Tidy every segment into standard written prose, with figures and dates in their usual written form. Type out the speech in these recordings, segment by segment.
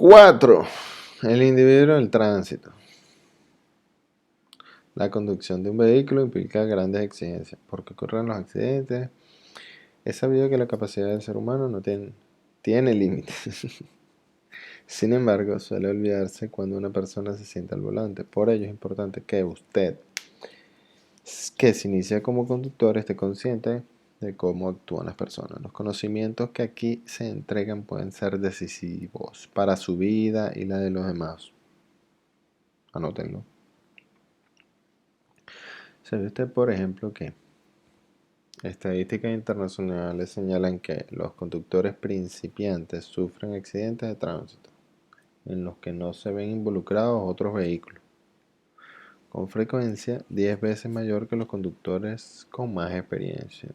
4. El individuo en el tránsito. La conducción de un vehículo implica grandes exigencias. ¿Por qué ocurren los accidentes? Es sabido que la capacidad del ser humano no tiene límites. Sin embargo, suele olvidarse cuando una persona se sienta al volante. Por ello es importante que usted, que se inicia como conductor, esté consciente de cómo actúan las personas. Los conocimientos que aquí se entregan pueden ser decisivos para su vida y la de los demás. Anótenlo. ¿Sabe usted, por ejemplo, que estadísticas internacionales señalan que los conductores principiantes sufren accidentes de tránsito en los que no se ven involucrados otros vehículos, con frecuencia 10 veces mayor que los conductores con más experiencia?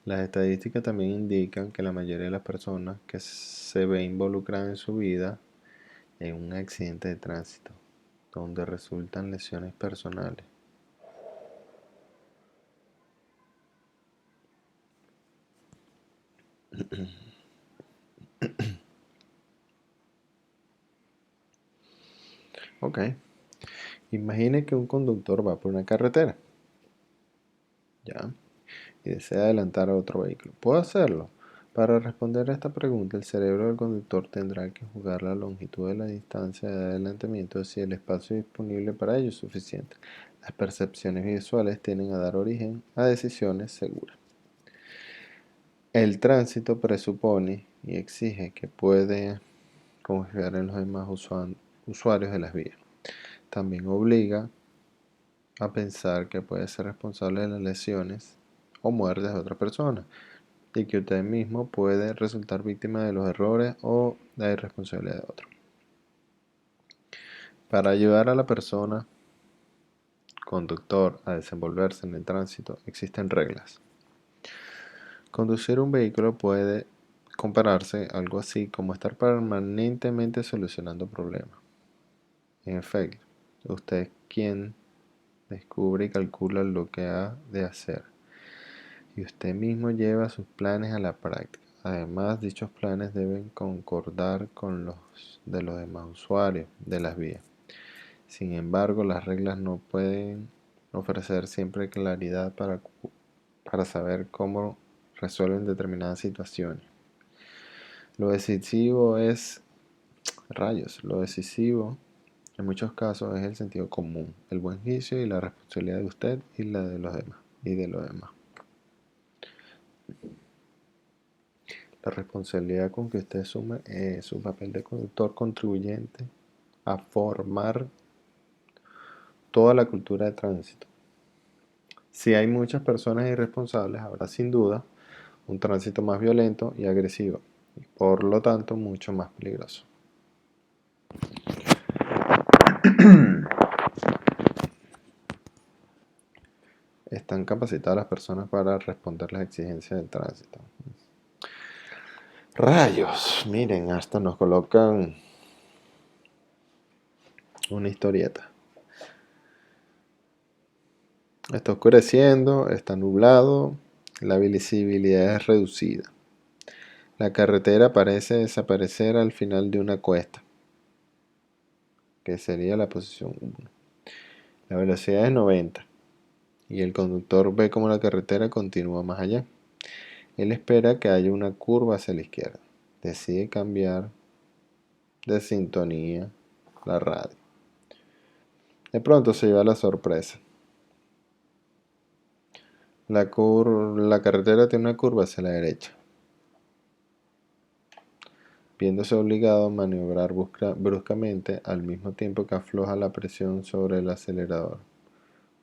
Las estadísticas también indican que la mayoría de las personas que se ve involucradas en su vida en un accidente de tránsito, donde resultan lesiones personales. Ok. Imagine que un conductor va por una carretera, ¿ya? Y desea adelantar a otro vehículo. ¿Puedo hacerlo? Para responder a esta pregunta, el cerebro del conductor tendrá que juzgar la longitud de la distancia de adelantamiento si el espacio disponible para ello es suficiente. Las percepciones visuales tienden a dar origen a decisiones seguras. El tránsito presupone y exige que puede confiar en los demás usuarios de las vías. También obliga a pensar que puede ser responsable de las lesiones o muertes de otra persona y que usted mismo puede resultar víctima de los errores o la irresponsabilidad de otro. Para ayudar a la persona conductor a desenvolverse en el tránsito existen reglas. Conducir un vehículo puede compararse a algo así como estar permanentemente solucionando problemas. En efecto, usted es quien descubre y calcula lo que ha de hacer, y usted mismo lleva sus planes a la práctica. Además, dichos planes deben concordar con los de los demás usuarios de las vías. Sin embargo, las reglas no pueden ofrecer siempre claridad para saber cómo resuelven determinadas situaciones. Lo decisivo en muchos casos es el sentido común, el buen juicio y la responsabilidad de usted y la de los demás La responsabilidad con que usted asume su papel de conductor contribuyente a formar toda la cultura de tránsito. Si hay muchas personas irresponsables, habrá sin duda un tránsito más violento y agresivo, y por lo tanto mucho más peligroso. Están capacitadas las personas para responder las exigencias del tránsito. Rayos, miren, hasta nos colocan una historieta. Está oscureciendo, está nublado, la visibilidad es reducida. La carretera parece desaparecer al final de una cuesta, que sería la posición 1. La velocidad es 90 y el conductor ve cómo la carretera continúa más allá. Él espera que haya una curva hacia la izquierda. Decide cambiar de sintonía la radio. De pronto se lleva la sorpresa. La carretera tiene una curva hacia la derecha. Viéndose obligado a maniobrar bruscamente al mismo tiempo que afloja la presión sobre el acelerador.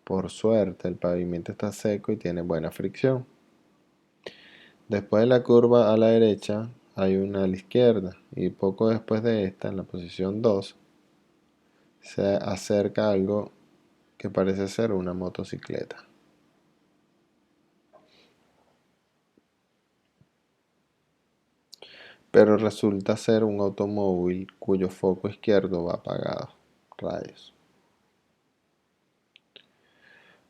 Por suerte, el pavimento está seco y tiene buena fricción. Después de la curva a la derecha, hay una a la izquierda, y poco después de esta, en la posición 2, se acerca algo que parece ser una motocicleta. Pero resulta ser un automóvil cuyo foco izquierdo va apagado. Rayos.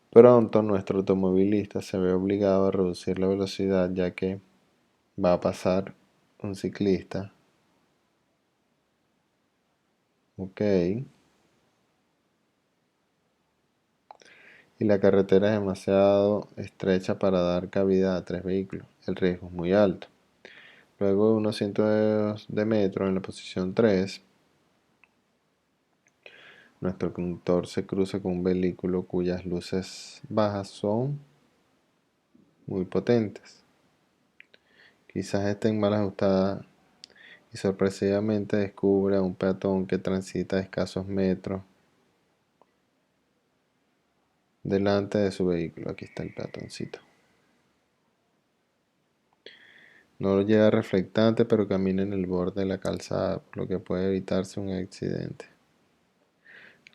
Pronto nuestro automovilista se ve obligado a reducir la velocidad ya que va a pasar un ciclista Ok. Y la carretera es demasiado estrecha para dar cabida a 3 vehículos. El riesgo es muy alto. Luego de unos cientos de metros en la posición 3, nuestro conductor se cruza con un vehículo cuyas luces bajas son muy potentes. Quizás estén mal ajustadas y sorpresivamente descubre a un peatón que transita a escasos metros delante de su vehículo. Aquí está el peatoncito. No lleva reflectante, pero camina en el borde de la calzada, por lo que puede evitarse un accidente.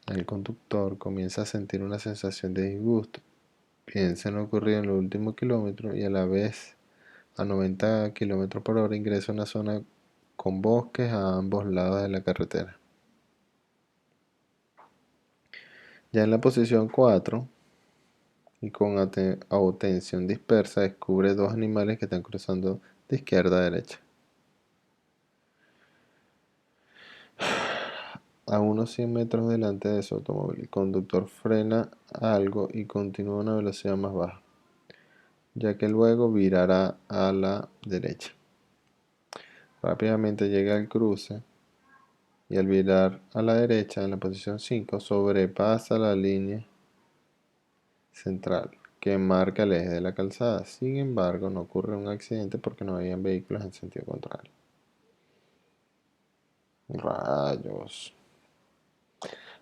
El conductor comienza a sentir una sensación de disgusto. Piensa en lo ocurrido en los últimos kilómetros y a la vez a 90 km por hora ingresa a una zona con bosques a ambos lados de la carretera. Ya en la posición 4 y con atención dispersa descubre dos animales que están cruzando de izquierda a derecha. A unos 100 metros delante de su automóvil, el conductor frena algo y continúa a una velocidad más baja, ya que luego virará a la derecha. Rápidamente llega al cruce y al virar a la derecha en la posición 5 sobrepasa la línea central que marca el eje de la calzada. Sin embargo, no ocurre un accidente porque no habían vehículos en sentido contrario. Rayos.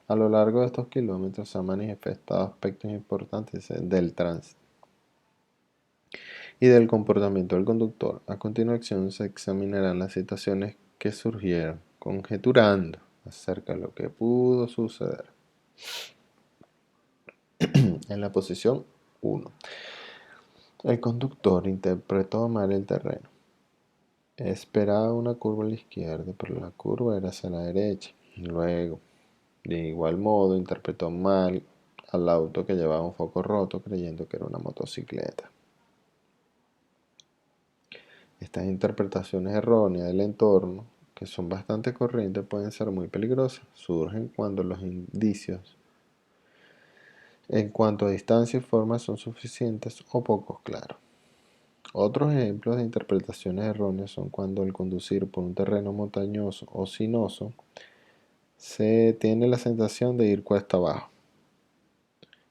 A lo largo de estos kilómetros se han manifestado aspectos importantes del tránsito y del comportamiento del conductor. A continuación se examinarán las situaciones que surgieron, conjeturando acerca de lo que pudo suceder. En la posición 1, el conductor interpretó mal el terreno. Esperaba una curva a la izquierda, pero la curva era hacia la derecha. Luego, de igual modo, interpretó mal al auto que llevaba un foco roto creyendo que era una motocicleta. Estas interpretaciones erróneas del entorno, que son bastante corrientes, pueden ser muy peligrosas. Surgen cuando los indicios en cuanto a distancia y forma son suficientes o poco claros. Otros ejemplos de interpretaciones erróneas son cuando al conducir por un terreno montañoso o sinuoso se tiene la sensación de ir cuesta abajo,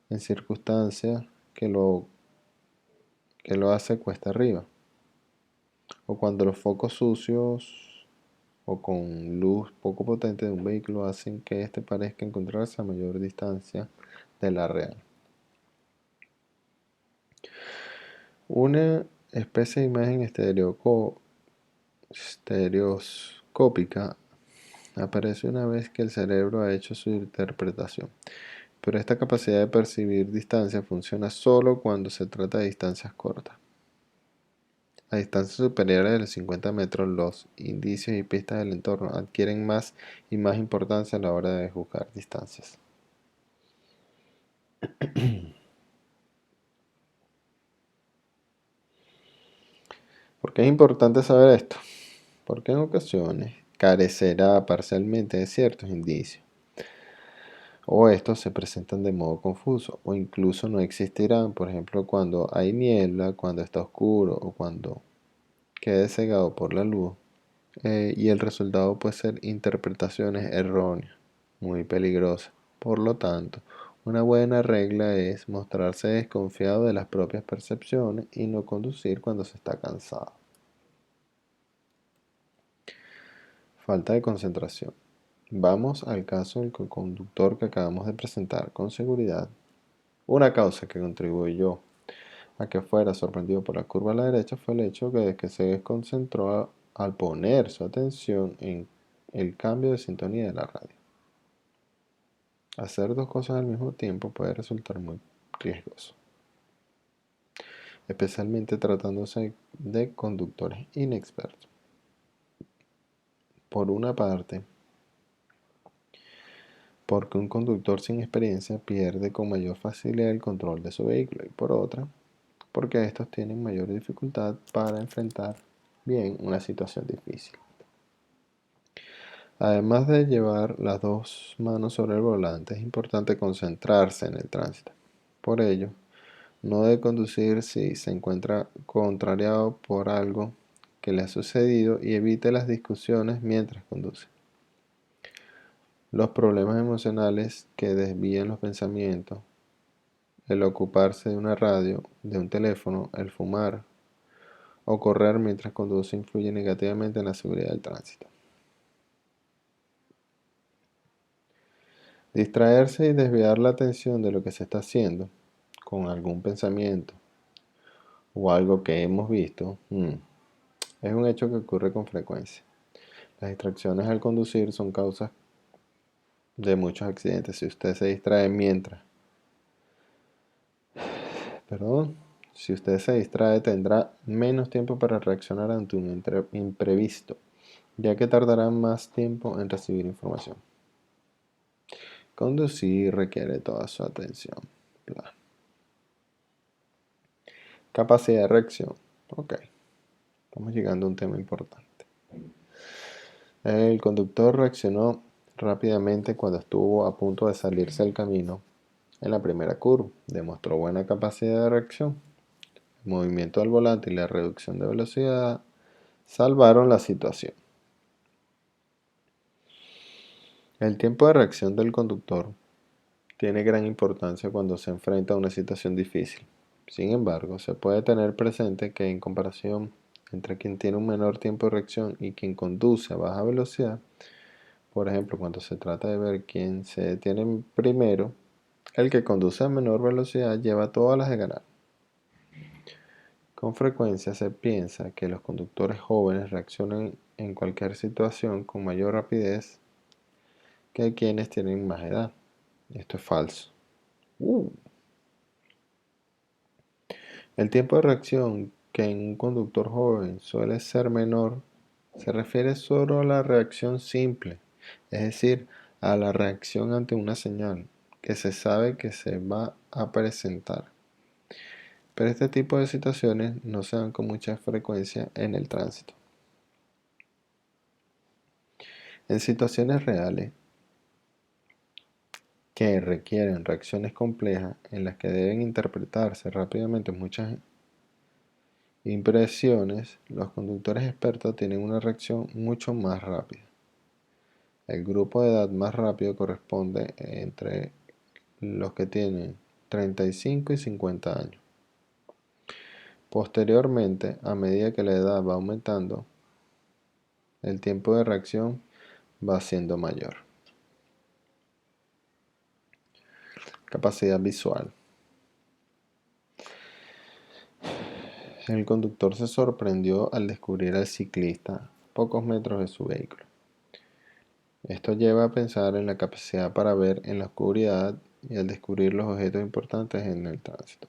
en circunstancias que lo hace cuesta arriba, o cuando los focos sucios o con luz poco potente de un vehículo hacen que éste parezca encontrarse a mayor distancia de la real. Una especie de imagen estereoscópica aparece una vez que el cerebro ha hecho su interpretación, pero esta capacidad de percibir distancia funciona solo cuando se trata de distancias cortas. A distancias superiores de los 50 metros, los indicios y pistas del entorno adquieren más y más importancia a la hora de juzgar distancias. ¿Por qué es importante saber esto? Porque en ocasiones carecerá parcialmente de ciertos indicios, o estos se presentan de modo confuso, o incluso no existirán, por ejemplo, cuando hay niebla, cuando está oscuro, o cuando quede cegado por la luz, y el resultado puede ser interpretaciones erróneas, muy peligrosas. Por lo tanto, una buena regla es mostrarse desconfiado de las propias percepciones y no conducir cuando se está cansado. Falta de concentración. Vamos al caso del conductor que acabamos de presentar. Con seguridad, una causa que contribuyó a que fuera sorprendido por la curva a la derecha fue el hecho de que se desconcentró al poner su atención en el cambio de sintonía de la radio. Hacer dos cosas al mismo tiempo puede resultar muy riesgoso, especialmente tratándose de conductores inexpertos. Por una parte, porque un conductor sin experiencia pierde con mayor facilidad el control de su vehículo, y por otra, porque estos tienen mayor dificultad para enfrentar bien una situación difícil. Además de llevar las dos manos sobre el volante, es importante concentrarse en el tránsito. Por ello, no debe conducir si se encuentra contrariado por algo que le ha sucedido y evite las discusiones mientras conduce. Los problemas emocionales que desvían los pensamientos, el ocuparse de una radio, de un teléfono, el fumar o correr mientras conduce influyen negativamente en la seguridad del tránsito. Distraerse y desviar la atención de lo que se está haciendo con algún pensamiento o algo que hemos visto es un hecho que ocurre con frecuencia. Las distracciones al conducir son causas de muchos accidentes. Si usted se distrae si usted se distrae, tendrá menos tiempo para reaccionar ante un imprevisto, ya que tardará más tiempo en recibir información. Conducir requiere toda su atención. Bla. Capacidad de reacción. Ok, estamos llegando a un tema importante. El conductor reaccionó rápidamente cuando estuvo a punto de salirse del camino en la primera curva. Demostró buena capacidad de reacción. El movimiento del volante y la reducción de velocidad salvaron la situación. El tiempo de reacción del conductor tiene gran importancia cuando se enfrenta a una situación difícil. Sin embargo, se puede tener presente que en comparación entre quien tiene un menor tiempo de reacción y quien conduce a baja velocidad, por ejemplo, cuando se trata de ver quién se detiene primero, el que conduce a menor velocidad lleva todas las de ganar. Con frecuencia se piensa que los conductores jóvenes reaccionan en cualquier situación con mayor rapidez que quienes tienen más edad. Esto es falso. El tiempo de reacción que en un conductor joven suele ser menor se refiere solo a la reacción simple, es decir, a la reacción ante una señal que se sabe que se va a presentar. Pero este tipo de situaciones no se dan con mucha frecuencia en el tránsito. En situaciones reales que requieren reacciones complejas en las que deben interpretarse rápidamente muchas impresiones, los conductores expertos tienen una reacción mucho más rápida. El grupo de edad más rápido corresponde entre los que tienen 35 y 50 años. Posteriormente, a medida que la edad va aumentando, el tiempo de reacción va siendo mayor. Capacidad visual. El conductor se sorprendió al descubrir al ciclista a pocos metros de su vehículo. Esto lleva a pensar en la capacidad para ver en la oscuridad y al descubrir los objetos importantes en el tránsito.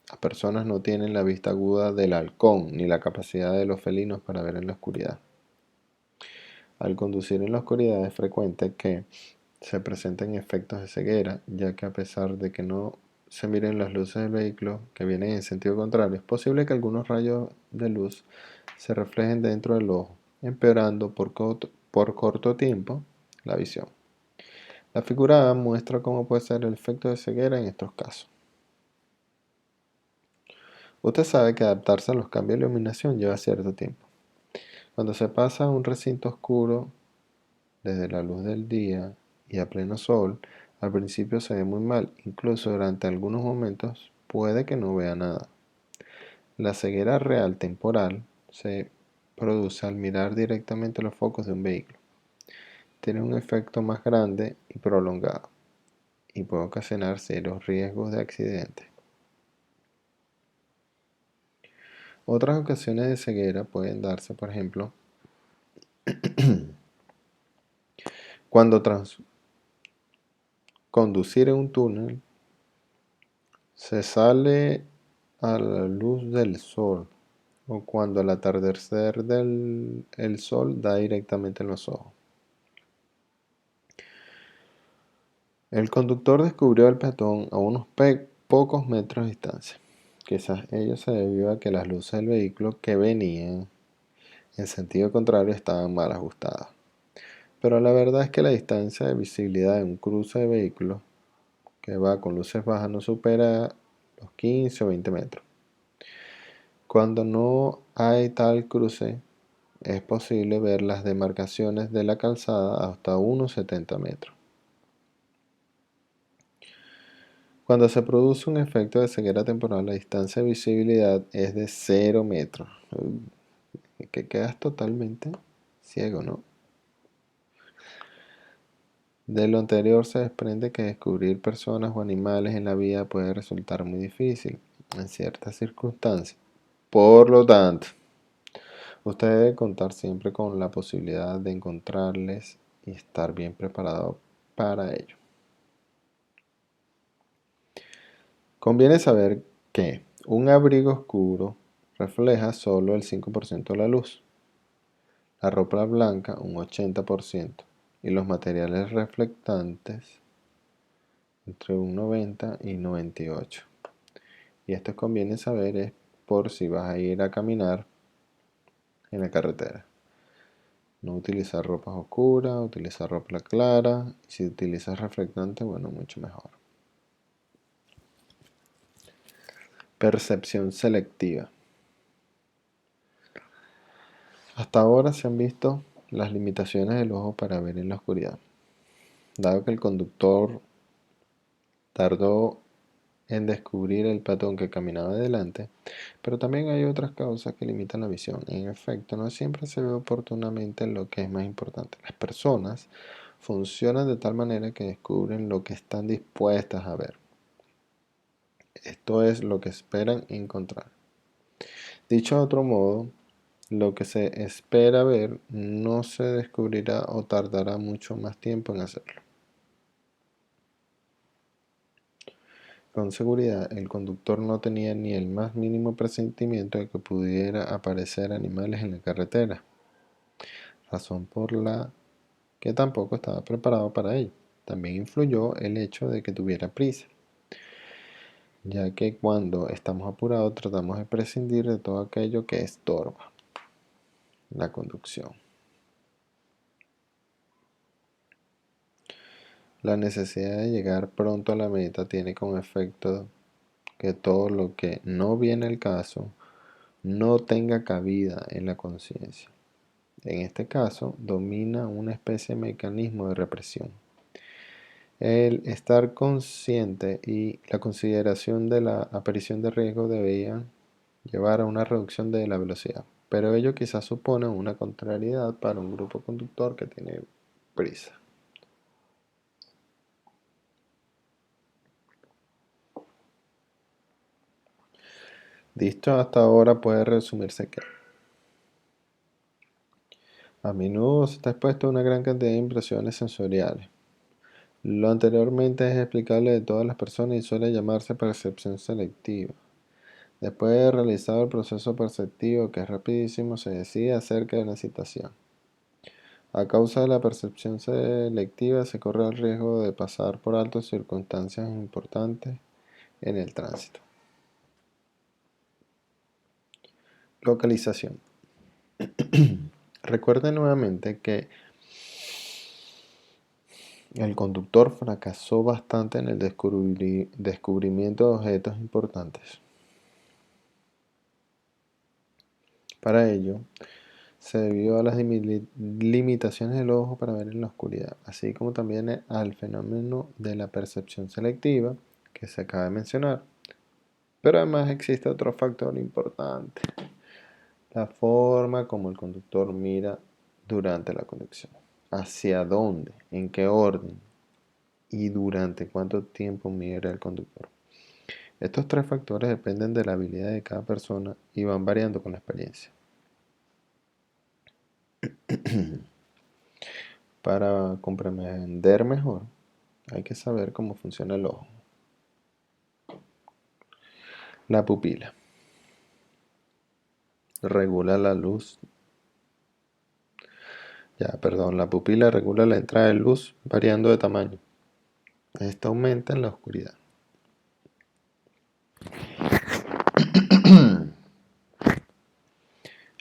Las personas no tienen la vista aguda del halcón ni la capacidad de los felinos para ver en la oscuridad. Al conducir en la oscuridad es frecuente que se presenten efectos de ceguera, ya que a pesar de que no se miren las luces del vehículo que vienen en sentido contrario, es posible que algunos rayos de luz se reflejen dentro del ojo, empeorando por corto tiempo la visión. La figura A muestra cómo puede ser el efecto de ceguera en estos casos. Usted sabe que adaptarse a los cambios de iluminación lleva cierto tiempo. Cuando se pasa a un recinto oscuro desde la luz del día y a pleno sol, al principio se ve muy mal, incluso durante algunos momentos puede que no vea nada. La ceguera real temporal se produce al mirar directamente los focos de un vehículo. Tiene un efecto más grande y prolongado y puede ocasionar serios riesgos de accidente. Otras ocasiones de ceguera pueden darse, por ejemplo, cuando tras conducir en un túnel se sale a la luz del sol o cuando al atardecer el sol da directamente en los ojos. El conductor descubrió al peatón a unos pocos metros de distancia. Quizás ello se debió a que las luces del vehículo que venían en sentido contrario estaban mal ajustadas. Pero la verdad es que la distancia de visibilidad de un cruce de vehículos que va con luces bajas no supera los 15 o 20 metros. Cuando no hay tal cruce, es posible ver las demarcaciones de la calzada hasta unos 70 metros. Cuando se produce un efecto de ceguera temporal, la distancia de visibilidad es de 0 metros. Que quedas totalmente ciego, ¿no? De lo anterior se desprende que descubrir personas o animales en la vía puede resultar muy difícil en ciertas circunstancias. Por lo tanto, usted debe contar siempre con la posibilidad de encontrarles y estar bien preparado para ello. Conviene saber que un abrigo oscuro refleja solo el 5% de la luz, la ropa blanca un 80% y los materiales reflectantes entre un 90 y 98. Y esto conviene saber es por si vas a ir a caminar en la carretera. No utilizar ropas oscuras, utilizar ropa clara. Y si utilizas reflectante, bueno, mucho mejor. Percepción selectiva. Hasta ahora se han visto las limitaciones del ojo para ver en la oscuridad. Dado que el conductor tardó en descubrir el peatón que caminaba adelante, pero también hay otras causas que limitan la visión. En efecto, no siempre se ve oportunamente lo que es más importante. Las personas funcionan de tal manera que descubren lo que están dispuestas a ver. Esto es lo que esperan encontrar. Dicho de otro modo, lo que se espera ver no se descubrirá o tardará mucho más tiempo en hacerlo. Con seguridad, el conductor no tenía ni el más mínimo presentimiento de que pudiera aparecer animales en la carretera, razón por la que tampoco estaba preparado para ello. También influyó el hecho de que tuviera prisa, ya que cuando estamos apurados tratamos de prescindir de todo aquello que estorba la conducción. La necesidad de llegar pronto a la meta tiene como efecto que todo lo que no viene al caso no tenga cabida en la conciencia. En este caso, domina una especie de mecanismo de represión. El estar consciente y la consideración de la aparición de riesgo debían llevar a una reducción de la velocidad, pero ello quizás supone una contrariedad para un grupo conductor que tiene prisa. Dicho hasta ahora puede resumirse que a menudo se está expuesto a una gran cantidad de impresiones sensoriales. Lo anteriormente es explicable de todas las personas y suele llamarse percepción selectiva. Después de realizado el proceso perceptivo, que es rapidísimo, se decide acerca de la situación. A causa de la percepción selectiva se corre el riesgo de pasar por alto circunstancias importantes en el tránsito. Localización. Recuerde nuevamente que el conductor fracasó bastante en el descubrimiento de objetos importantes. Para ello, se debió a las limitaciones del ojo para ver en la oscuridad, así como también al fenómeno de la percepción selectiva que se acaba de mencionar. Pero además existe otro factor importante, la forma como el conductor mira durante la conducción. ¿Hacia dónde? ¿En qué orden? ¿Y durante cuánto tiempo mira el conductor? Estos tres factores dependen de la habilidad de cada persona y van variando con la experiencia. Para comprender mejor, hay que saber cómo funciona el ojo. La pupila regula la luz. La pupila regula la entrada de luz variando de tamaño. Esta aumenta en la oscuridad.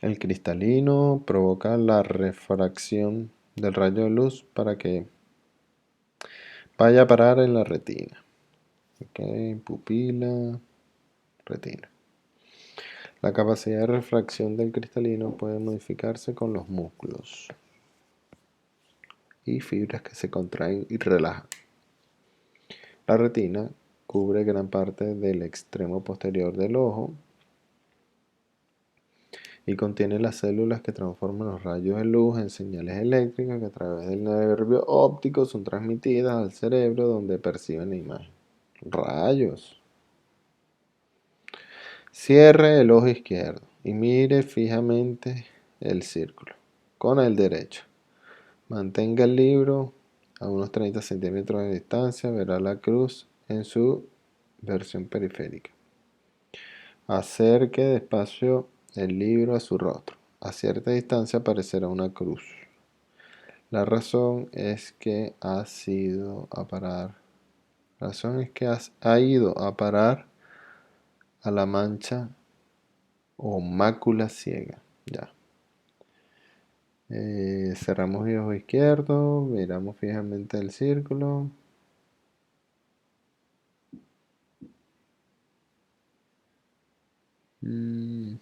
El cristalino provoca la refracción del rayo de luz para que vaya a parar en la retina. Ok, pupila, retina. La capacidad de refracción del cristalino puede modificarse con los músculos y fibras que se contraen y relajan. La retina cubre gran parte del extremo posterior del ojo y contiene las células que transforman los rayos de luz en señales eléctricas que a través del nervio óptico son transmitidas al cerebro donde perciben la imagen. Rayos. Cierre el ojo izquierdo y mire fijamente el círculo con el derecho. Mantenga el libro a unos 30 centímetros de distancia, verá la cruz en su versión periférica. Acerque despacio el libro a su rostro. A cierta distancia aparecerá una cruz. La razón es que ha ido a parar a la mancha o mácula ciega. Ya. Cerramos el ojo izquierdo, miramos fijamente el círculo. Mm,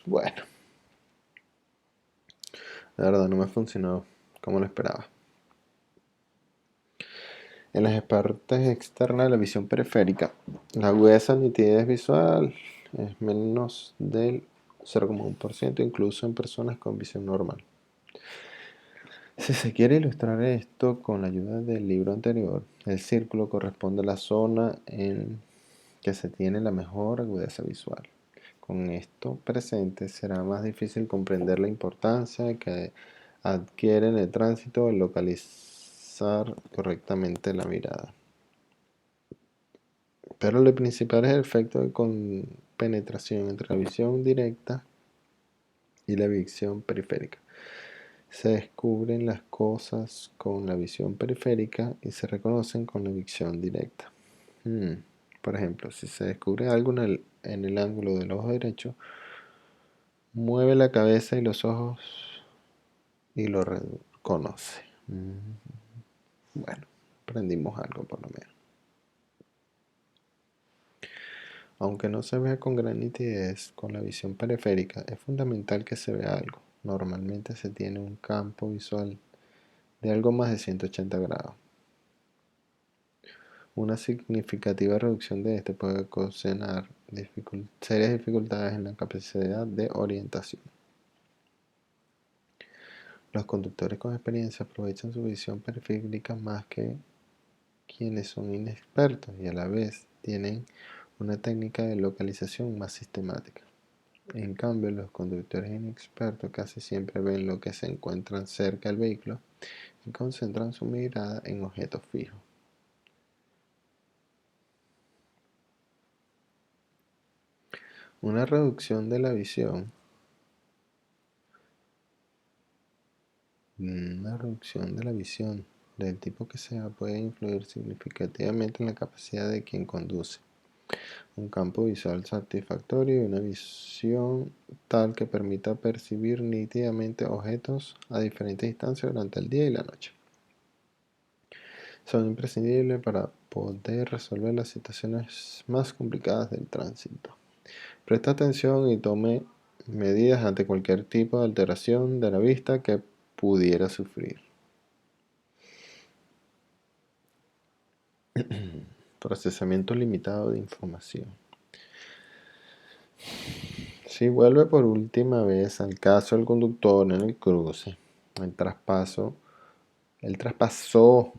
bueno, la verdad no me funcionó como lo esperaba. En las partes externas de la visión periférica, la agudeza nitidez visual es menos del 0,1%, incluso en personas con visión normal. Si se quiere ilustrar esto con la ayuda del libro anterior, el círculo corresponde a la zona en que se tiene la mejor agudeza visual. Con esto presente será más difícil comprender la importancia que adquiere en el tránsito el localizar correctamente la mirada. Pero lo principal es el efecto de compenetración entre la visión directa y la visión periférica. Se descubren las cosas con la visión periférica y se reconocen con la visión directa. Por ejemplo, si se descubre algo en el ángulo del ojo derecho, mueve la cabeza y los ojos y lo reconoce. Bueno, aprendimos algo por lo menos. Aunque no se vea con gran nitidez, con la visión periférica es fundamental que se vea algo. Normalmente se tiene un campo visual de algo más de 180 grados. Una significativa reducción de este puede ocasionar serias dificultades en la capacidad de orientación. Los conductores con experiencia aprovechan su visión periférica más que quienes son inexpertos y a la vez tienen una técnica de localización más sistemática. En cambio, los conductores inexpertos casi siempre ven lo que se encuentran cerca del vehículo y concentran su mirada en objetos fijos. Una reducción de la visión del tipo que sea puede influir significativamente en la capacidad de quien conduce. Un campo visual satisfactorio y una visión tal que permita percibir nítidamente objetos a diferentes distancias durante el día y la noche. Son imprescindibles para poder resolver las situaciones más complicadas del tránsito. Presta atención y tome medidas ante cualquier tipo de alteración de la vista que pudiera sufrir. Procesamiento limitado de información. Si vuelve por última vez al caso del conductor en el cruce, él traspasó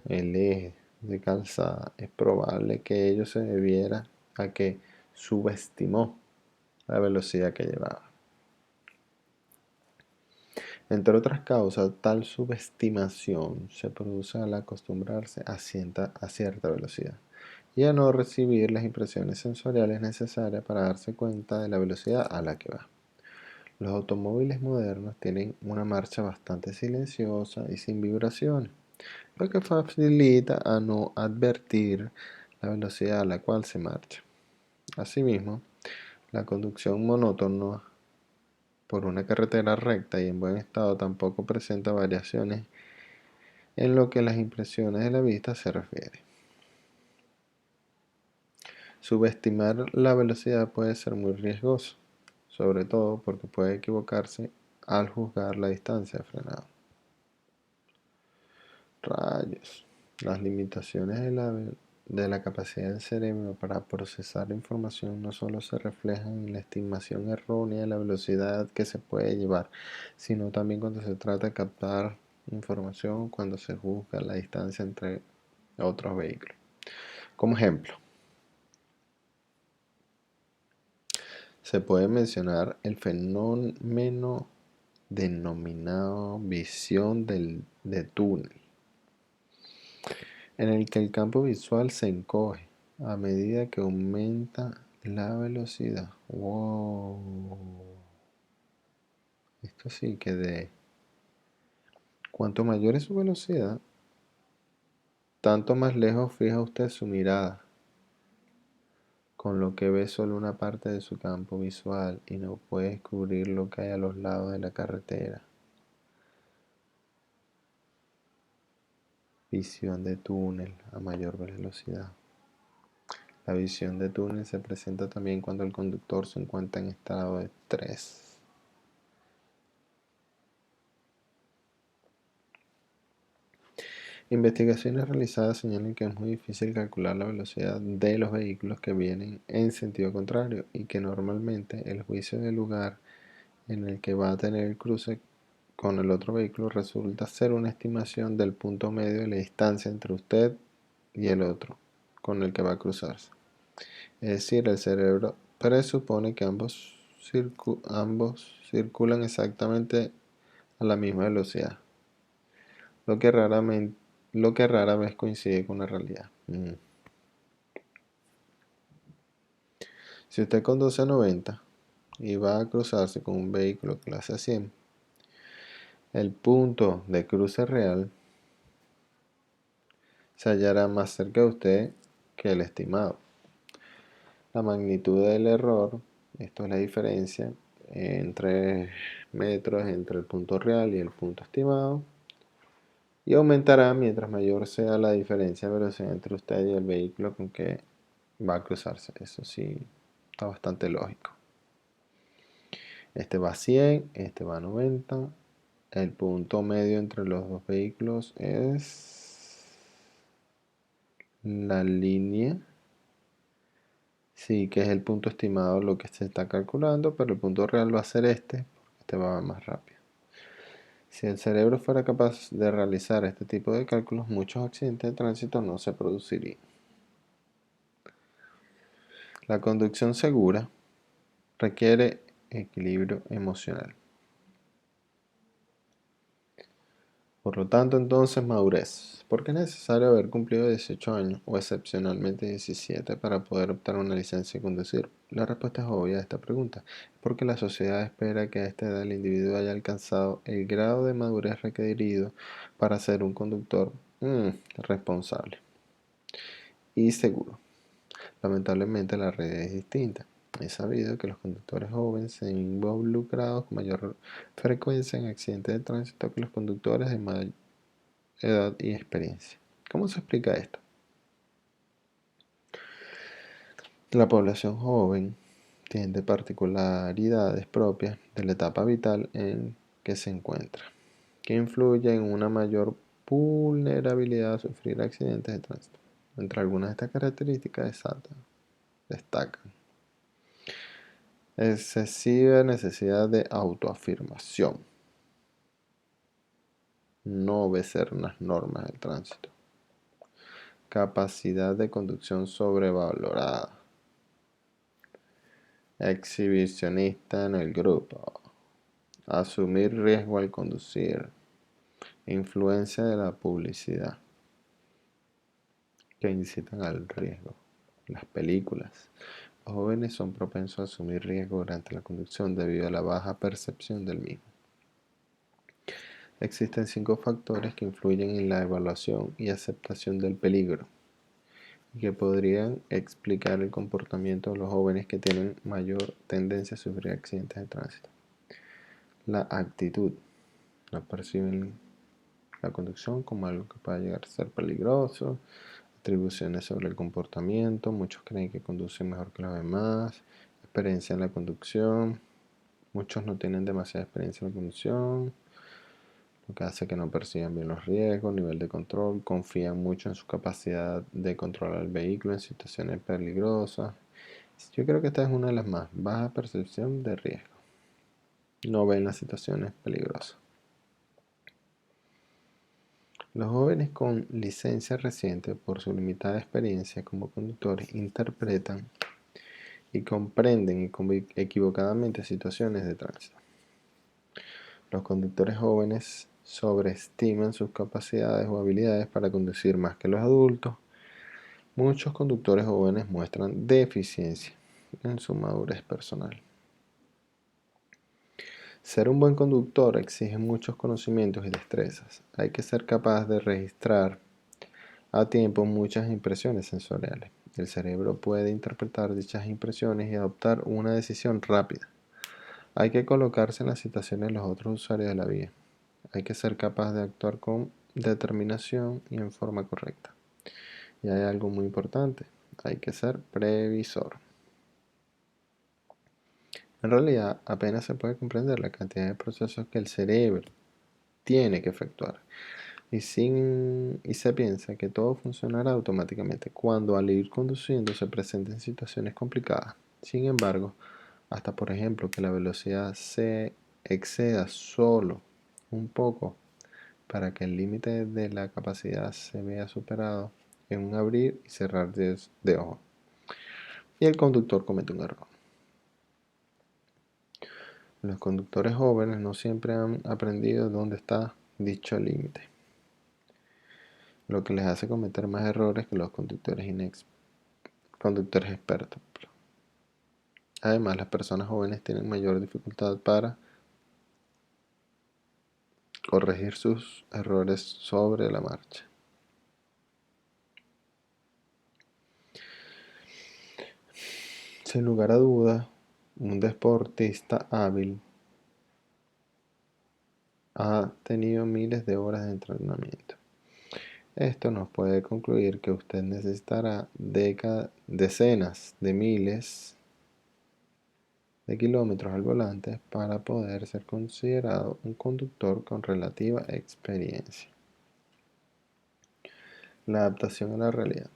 el eje de calzada, es probable que ello se debiera a que subestimó la velocidad que llevaba. Entre otras causas, tal subestimación se produce al acostumbrarse a cierta velocidad y a no recibir las impresiones sensoriales necesarias para darse cuenta de la velocidad a la que va. Los automóviles modernos tienen una marcha bastante silenciosa y sin vibraciones. lo que facilita a no advertir la velocidad a la cual se marcha. Asimismo, la conducción monótona por una carretera recta y en buen estado tampoco presenta variaciones en lo que las impresiones de la vista se refiere. Subestimar la velocidad puede ser muy riesgoso, sobre todo porque puede equivocarse al juzgar la distancia de frenado. Rayos. Las limitaciones de la capacidad del cerebro para procesar información no solo se reflejan en la estimación errónea de la velocidad que se puede llevar, sino también cuando se trata de captar información cuando se juzga la distancia entre otros vehículos. Como ejemplo, se puede mencionar el fenómeno denominado visión de túnel, en el que el campo visual se encoge a medida que aumenta la velocidad. ¡Wow! Esto sí que de cuanto mayor es su velocidad, tanto más lejos fija usted su mirada, con lo que ve solo una parte de su campo visual y no puede descubrir lo que hay a los lados de la carretera. Visión de túnel a mayor velocidad. La visión de túnel se presenta también cuando el conductor se encuentra en estado de estrés. Investigaciones realizadas señalan que es muy difícil calcular la velocidad de los vehículos que vienen en sentido contrario y que normalmente el juicio del lugar en el que va a tener el cruce con el otro vehículo resulta ser una estimación del punto medio de la distancia entre usted y el otro con el que va a cruzarse. Es decir, el cerebro presupone que ambos circulan exactamente a la misma velocidad, lo que rara vez coincide con la realidad. Si usted conduce a 90 y va a cruzarse con un vehículo clase 100, el punto de cruce real se hallará más cerca de usted que el estimado. La magnitud del error, esto es la diferencia entre metros entre el punto real y el punto estimado, y aumentará mientras mayor sea la diferencia de velocidad entre usted y el vehículo con que va a cruzarse. Eso sí, está bastante lógico. Este va a 100, este va a 90. El punto medio entre los dos vehículos es la línea. Sí, que es el punto estimado lo que se está calculando, pero el punto real va a ser este, porque este va más rápido. Si el cerebro fuera capaz de realizar este tipo de cálculos, muchos accidentes de tránsito no se producirían. La conducción segura requiere equilibrio emocional. Por lo tanto, entonces, madurez. ¿Por qué es necesario haber cumplido 18 años o excepcionalmente 17 para poder optar a una licencia de conducir? La respuesta es obvia a esta pregunta. Es porque la sociedad espera que a esta edad el individuo haya alcanzado el grado de madurez requerido para ser un conductor responsable y seguro. Lamentablemente la realidad es distinta. Es sabido que los conductores jóvenes se ven involucrados con mayor frecuencia en accidentes de tránsito que los conductores de mayor edad y experiencia. ¿Cómo se explica esto? La población joven tiene particularidades propias de la etapa vital en que se encuentra, que influye en una mayor vulnerabilidad a sufrir accidentes de tránsito. Entre algunas de estas características destacan excesiva necesidad de autoafirmación, no obedecer las normas del tránsito, capacidad de conducción sobrevalorada, exhibicionista en el grupo, asumir riesgo al conducir, influencia de la publicidad que incitan al riesgo, las películas. Los jóvenes son propensos a asumir riesgo durante la conducción debido a la baja percepción del mismo. Existen 5 factores que influyen en la evaluación y aceptación del peligro y que podrían explicar el comportamiento de los jóvenes que tienen mayor tendencia a sufrir accidentes de tránsito. La actitud. No perciben la conducción como algo que pueda llegar a ser peligroso. Atribuciones sobre el comportamiento. Muchos creen que conducen mejor que los demás. Experiencia en la conducción. Muchos no tienen demasiada experiencia en la conducción, lo que hace que no perciban bien los riesgos, nivel de control, confían mucho en su capacidad de controlar el vehículo en situaciones peligrosas. Yo creo que esta es una de las más bajas percepción de riesgo. No ven las situaciones peligrosas. Los jóvenes con licencia reciente, por su limitada experiencia como conductores, interpretan y comprenden equivocadamente situaciones de tránsito. Los conductores jóvenes sobreestiman sus capacidades o habilidades para conducir más que los adultos. Muchos conductores jóvenes muestran deficiencia en su madurez personal. Ser un buen conductor exige muchos conocimientos y destrezas. Hay que ser capaz de registrar a tiempo muchas impresiones sensoriales. El cerebro puede interpretar dichas impresiones y adoptar una decisión rápida. Hay que colocarse en las situaciones de los otros usuarios de la vía. Hay que ser capaz de actuar con determinación y en forma correcta. Y hay algo muy importante, hay que ser previsor. En realidad, apenas se puede comprender la cantidad de procesos que el cerebro tiene que efectuar. Y se piensa que todo funcionará automáticamente cuando al ir conduciendo se presenten situaciones complicadas. Sin embargo, hasta por ejemplo que la velocidad se exceda solo un poco para que el límite de la capacidad se vea superado en un abrir y cerrar de ojos. Y el conductor comete un error. Los conductores jóvenes no siempre han aprendido dónde está dicho límite, lo que les hace cometer más errores que los conductores expertos. Además, las personas jóvenes tienen mayor dificultad para corregir sus errores sobre la marcha. Sin lugar a dudas, un deportista hábil ha tenido miles de horas de entrenamiento. Esto nos puede concluir que usted necesitará decenas de miles de kilómetros al volante para poder ser considerado un conductor con relativa experiencia. La adaptación a la realidad.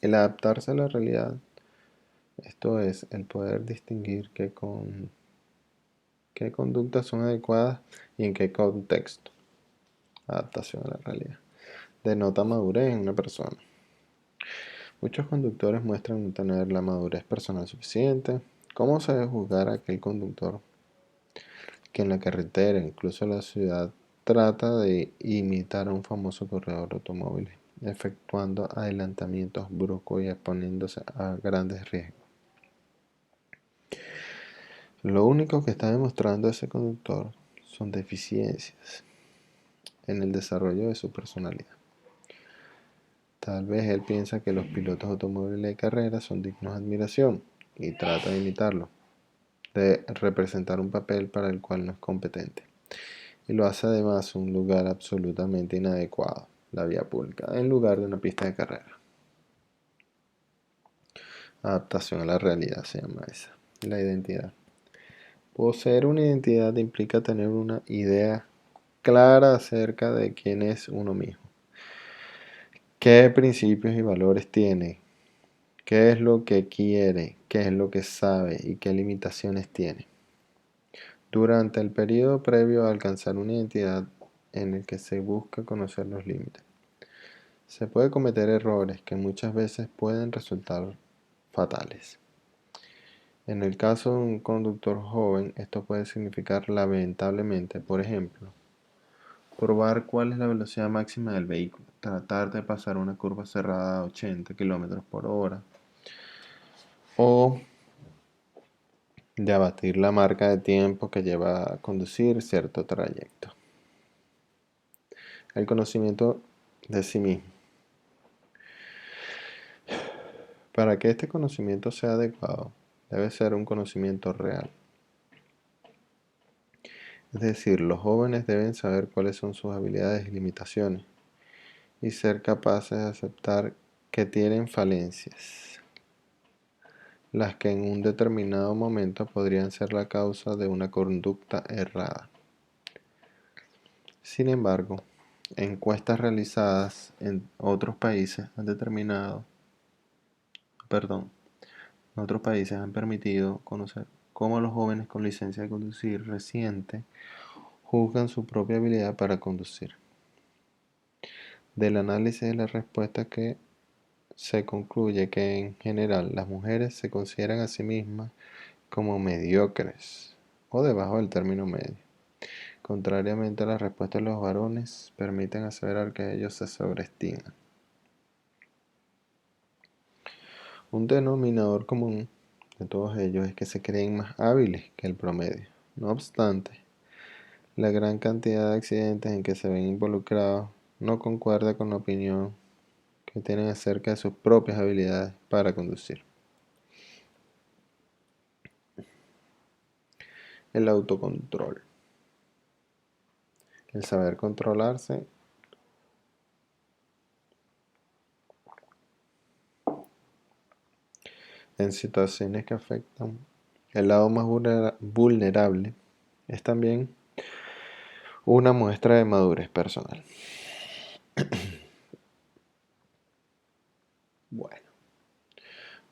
El adaptarse a la realidad, esto es el poder distinguir qué conductas son adecuadas y en qué contexto. Adaptación a la realidad. Denota madurez en una persona. Muchos conductores muestran no tener la madurez personal suficiente. ¿Cómo se debe juzgar a aquel conductor que en la carretera, incluso en la ciudad, trata de imitar a un famoso corredor de automóviles, efectuando adelantamientos bruscos y exponiéndose a grandes riesgos? Lo único que está demostrando ese conductor son deficiencias en el desarrollo de su personalidad. Tal vez él piensa que los pilotos de automóviles de carrera son dignos de admiración y trata de imitarlo, de representar un papel para el cual no es competente. Y lo hace además un lugar absolutamente inadecuado, la vía pública, en lugar de una pista de carrera. Adaptación a la realidad se llama esa. La identidad. Poseer una identidad implica tener una idea clara acerca de quién es uno mismo. ¿Qué principios y valores tiene? ¿Qué es lo que quiere? ¿Qué es lo que sabe? ¿Y qué limitaciones tiene? Durante el periodo previo a alcanzar una identidad en el que se busca conocer los límites, se puede cometer errores que muchas veces pueden resultar fatales. En el caso de un conductor joven, esto puede significar lamentablemente, por ejemplo, probar cuál es la velocidad máxima del vehículo, tratar de pasar una curva cerrada a 80 km por hora o de abatir la marca de tiempo que lleva a conducir cierto trayecto. El conocimiento de sí mismo. Para que este conocimiento sea adecuado, debe ser un conocimiento real. Es decir, los jóvenes deben saber cuáles son sus habilidades y limitaciones y ser capaces de aceptar que tienen falencias, las que en un determinado momento podrían ser la causa de una conducta errada. Sin embargo, encuestas realizadas en otros países han permitido conocer cómo los jóvenes con licencia de conducir reciente juzgan su propia habilidad para conducir. Del análisis de las respuestas que se concluye que en general las mujeres se consideran a sí mismas como mediocres o debajo del término medio. Contrariamente a las respuestas de los varones, permiten aseverar que ellos se sobreestiman. Un denominador común de todos ellos es que se creen más hábiles que el promedio. No obstante, la gran cantidad de accidentes en que se ven involucrados no concuerda con la opinión que tienen acerca de sus propias habilidades para conducir. El autocontrol. El saber controlarse en situaciones que afectan el lado más vulnerable es también una muestra de madurez personal. Bueno,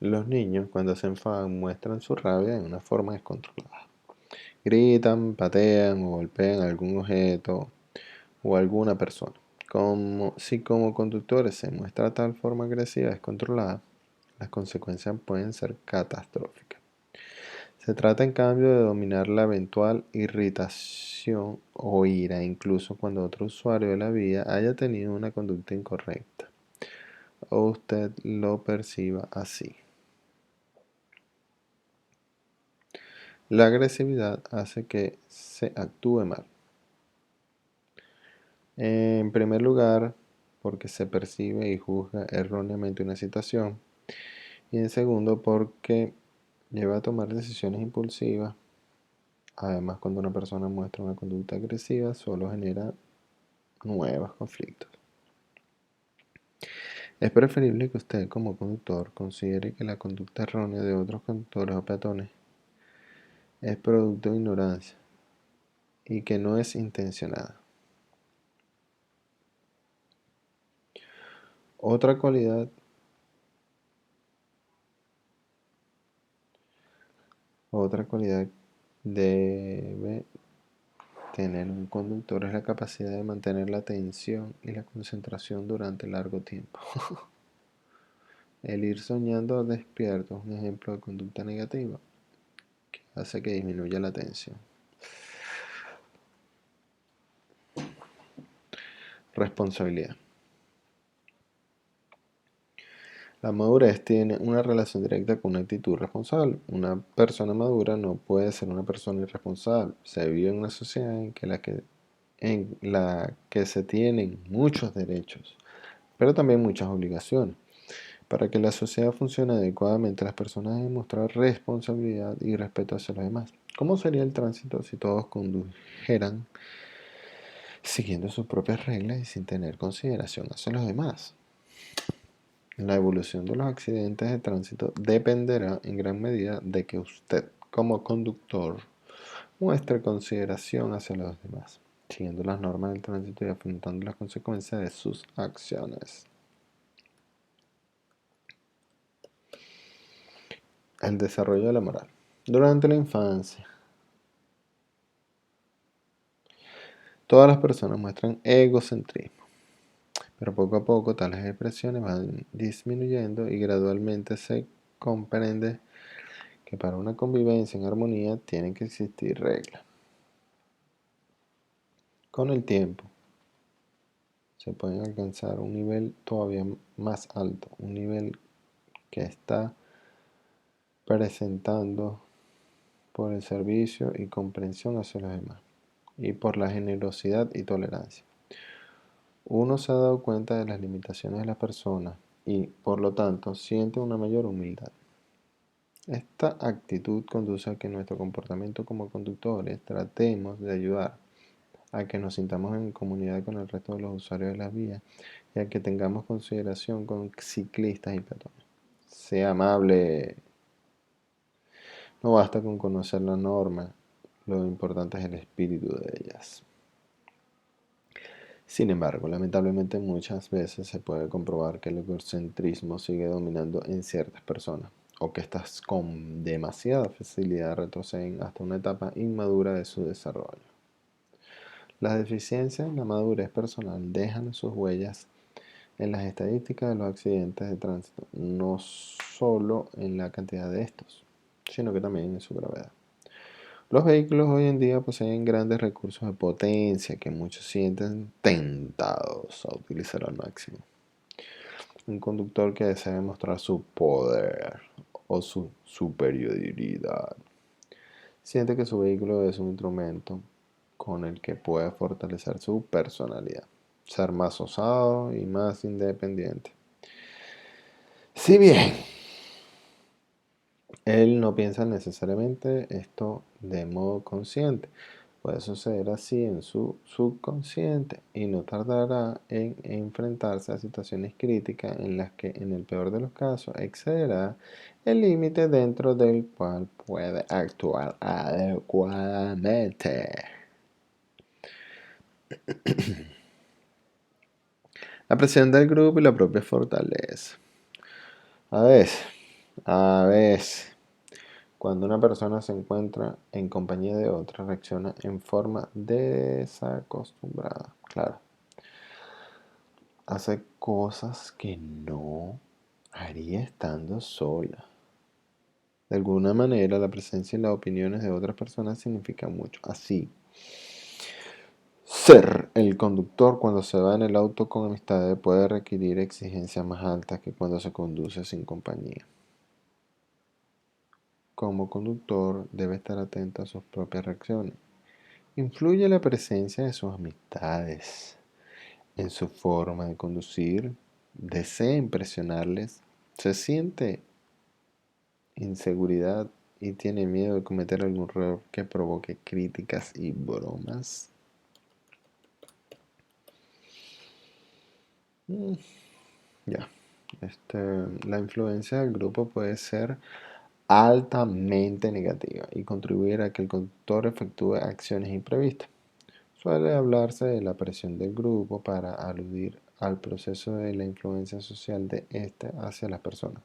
los niños cuando se enfadan muestran su rabia de una forma descontrolada. Gritan, patean o golpean algún objeto o alguna persona. Si como conductores se muestra tal forma agresiva descontrolada, las consecuencias pueden ser catastróficas. Se trata en cambio de dominar la eventual irritación o ira, incluso cuando otro usuario de la vía haya tenido una conducta incorrecta o usted lo perciba así. La agresividad hace que se actúe mal. En primer lugar, porque se percibe y juzga erróneamente una situación. Y en segundo, porque lleva a tomar decisiones impulsivas. Además, cuando una persona muestra una conducta agresiva, solo genera nuevos conflictos. Es preferible que usted como conductor considere que la conducta errónea de otros conductores o peatones es producto de ignorancia y que no es intencionada. Otra cualidad debe tener un conductor es la capacidad de mantener la atención y la concentración durante largo tiempo. El ir soñando despierto es un ejemplo de conducta negativa que hace que disminuya la atención. Responsabilidad. La madurez tiene una relación directa con una actitud responsable. Una persona madura no puede ser una persona irresponsable. Se vive en una sociedad en la que se tienen muchos derechos, pero también muchas obligaciones. Para que la sociedad funcione adecuadamente, las personas deben mostrar responsabilidad y respeto hacia los demás. ¿Cómo sería el tránsito si todos condujeran siguiendo sus propias reglas y sin tener consideración hacia los demás? La evolución de los accidentes de tránsito dependerá en gran medida de que usted, como conductor, muestre consideración hacia los demás, siguiendo las normas del tránsito y afrontando las consecuencias de sus acciones. El desarrollo de la moral. Durante la infancia, todas las personas muestran egocentrismo, pero poco a poco tales expresiones van disminuyendo y gradualmente se comprende que para una convivencia en armonía tienen que existir reglas. Con el tiempo se puede alcanzar un nivel todavía más alto, un nivel que está presentando por el servicio y comprensión hacia los demás, y por la generosidad y tolerancia. Uno se ha dado cuenta de las limitaciones de las personas y, por lo tanto, siente una mayor humildad. Esta actitud conduce a que nuestro comportamiento como conductores tratemos de ayudar a que nos sintamos en comunidad con el resto de los usuarios de las vías y a que tengamos consideración con ciclistas y peatones. Sea amable. No basta con conocer la norma, lo importante es el espíritu de ellas. Sin embargo, lamentablemente muchas veces se puede comprobar que el egocentrismo sigue dominando en ciertas personas, o que estas con demasiada facilidad retroceden hasta una etapa inmadura de su desarrollo. Las deficiencias en la madurez personal dejan sus huellas en las estadísticas de los accidentes de tránsito, no solo en la cantidad de estos, sino que también en su gravedad. Los vehículos hoy en día poseen grandes recursos de potencia que muchos sienten tentados a utilizar al máximo. Un conductor que desea demostrar su poder o su superioridad siente que su vehículo es un instrumento con el que puede fortalecer su personalidad, ser más osado y más independiente. Si bien él no piensa necesariamente esto de modo consciente, puede suceder así en su subconsciente y no tardará en enfrentarse a situaciones críticas en las que, en el peor de los casos, excederá el límite dentro del cual puede actuar adecuadamente. La presión del grupo y la propia fortaleza. A veces, a veces. Cuando una persona se encuentra en compañía de otra, reacciona en forma desacostumbrada. Claro, hace cosas que no haría estando sola. De alguna manera, la presencia y las opiniones de otras personas significan mucho. Así, ser el conductor cuando se va en el auto con amistades puede requerir exigencias más altas que cuando se conduce sin compañía. Como conductor, debe estar atento a sus propias reacciones. ¿Influye la presencia de sus amistades en su forma de conducir? ¿Desea impresionarles? ¿Se siente inseguridad y tiene miedo de cometer algún error que provoque críticas y bromas? Ya. La influencia del grupo puede ser altamente negativa y contribuir a que el conductor efectúe acciones imprevistas. Suele hablarse de la presión del grupo para aludir al proceso de la influencia social de este hacia las personas,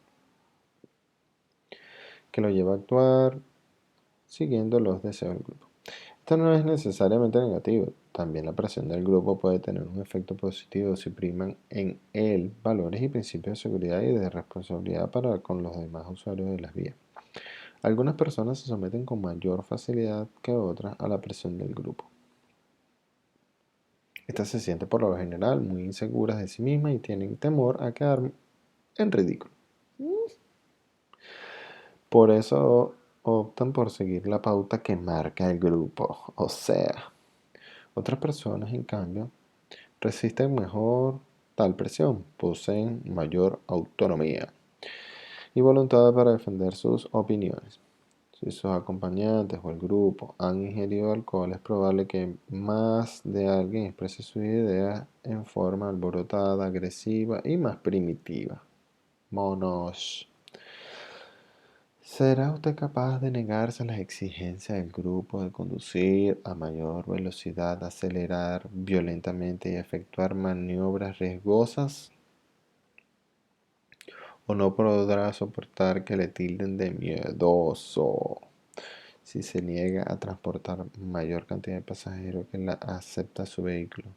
que lo lleva a actuar siguiendo los deseos del grupo. Esto no es necesariamente negativo. También la presión del grupo puede tener un efecto positivo si priman en él valores y principios de seguridad y de responsabilidad para con los demás usuarios de las vías. Algunas personas se someten con mayor facilidad que otras a la presión del grupo. Estas se sienten por lo general muy inseguras de sí mismas y tienen temor a quedar en ridículo. Por eso optan por seguir la pauta que marca el grupo. O sea, otras personas, en cambio, resisten mejor tal presión, poseen mayor autonomía y voluntad para defender sus opiniones. Si sus acompañantes o el grupo han ingerido alcohol, es probable que más de alguien exprese sus ideas en forma alborotada, agresiva y más primitiva. Monos. ¿Será usted capaz de negarse a las exigencias del grupo de conducir a mayor velocidad, acelerar violentamente y efectuar maniobras riesgosas? ¿O no podrá soportar que le tilden de miedoso si se niega a transportar mayor cantidad de pasajeros que la acepta su vehículo?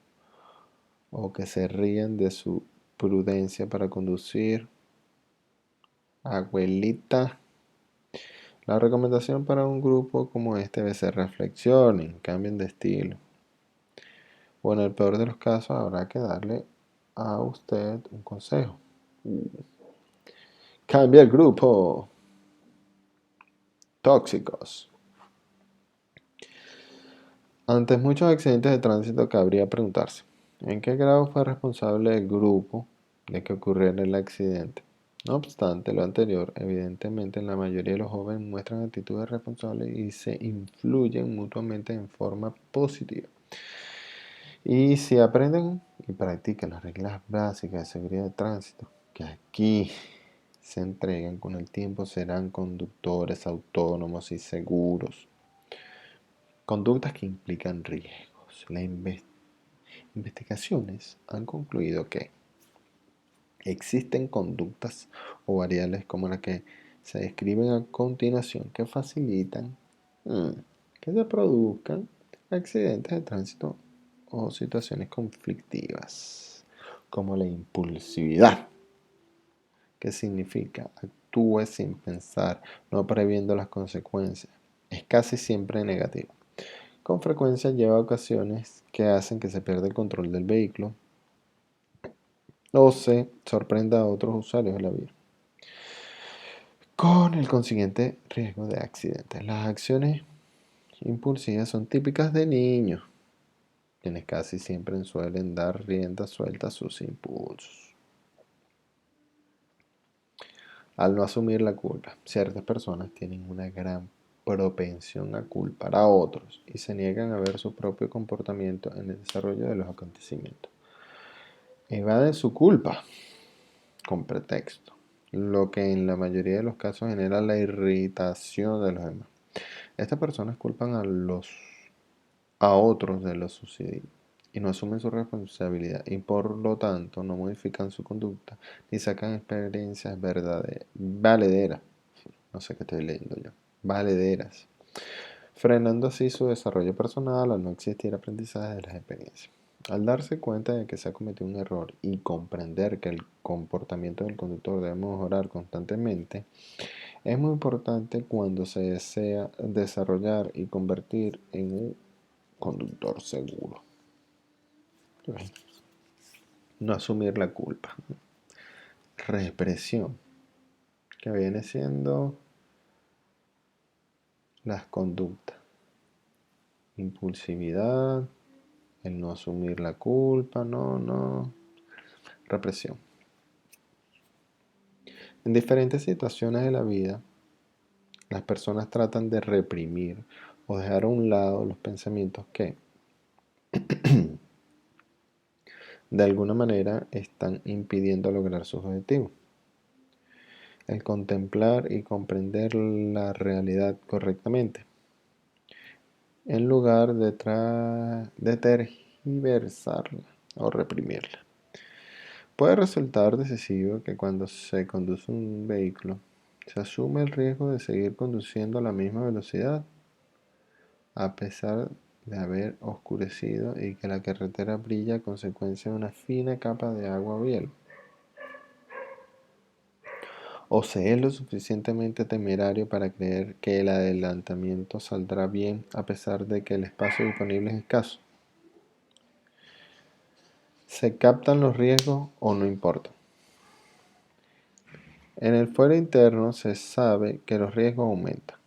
¿O que se ríen de su prudencia para conducir? Abuelita. La recomendación para un grupo como este debe ser reflexionen, cambien de estilo. O en el peor de los casos habrá que darle a usted un consejo. Cambia el grupo. Tóxicos. Ante muchos accidentes de tránsito cabría preguntarse, ¿en qué grado fue responsable el grupo de que ocurriera el accidente? No obstante lo anterior, evidentemente la mayoría de los jóvenes muestran actitudes responsables y se influyen mutuamente en forma positiva. Y si aprenden y practican las reglas básicas de seguridad de tránsito, que aquí se entregan con el tiempo, serán conductores autónomos y seguros. Conductas que implican riesgos. Las investigaciones han concluido que existen conductas o variables como las que se describen a continuación que facilitan que se produzcan accidentes de tránsito o situaciones conflictivas, como la impulsividad, que significa actúe sin pensar, no previendo las consecuencias. Es casi siempre negativo. Con frecuencia lleva a ocasiones que hacen que se pierda el control del vehículo o se sorprenda a otros usuarios de la vía, con el consiguiente riesgo de accidentes. Las acciones impulsivas son típicas de niños, quienes casi siempre suelen dar rienda suelta a sus impulsos. Al no asumir la culpa, ciertas personas tienen una gran propensión a culpar a otros y se niegan a ver su propio comportamiento en el desarrollo de los acontecimientos. Evaden su culpa con pretexto, lo que en la mayoría de los casos genera la irritación de los demás. Estas personas culpan a otros de lo sucedido y no asumen su responsabilidad y por lo tanto no modifican su conducta ni sacan experiencias valederas, no sé qué estoy leyendo yo, valederas, frenando así su desarrollo personal al no existir aprendizaje de las experiencias. Al darse cuenta de que se ha cometido un error y comprender que el comportamiento del conductor debe mejorar constantemente, es muy importante cuando se desea desarrollar y convertir en un conductor seguro. No asumir la culpa. Represión, que viene siendo las conductas. Impulsividad, el no asumir la culpa, no. Represión. En diferentes situaciones de la vida, las personas tratan de reprimir o dejar a un lado los pensamientos que, de alguna manera, están impidiendo lograr sus objetivos. El contemplar y comprender la realidad correctamente, en lugar de tergiversarla o reprimirla. Puede resultar decisivo que cuando se conduce un vehículo, se asume el riesgo de seguir conduciendo a la misma velocidad, a pesar de haber oscurecido y que la carretera brilla a consecuencia de una fina capa de agua o hielo. O se es lo suficientemente temerario para creer que el adelantamiento saldrá bien a pesar de que el espacio disponible es escaso. ¿Se captan los riesgos o no importa? En el fuero interno se sabe que los riesgos aumentan.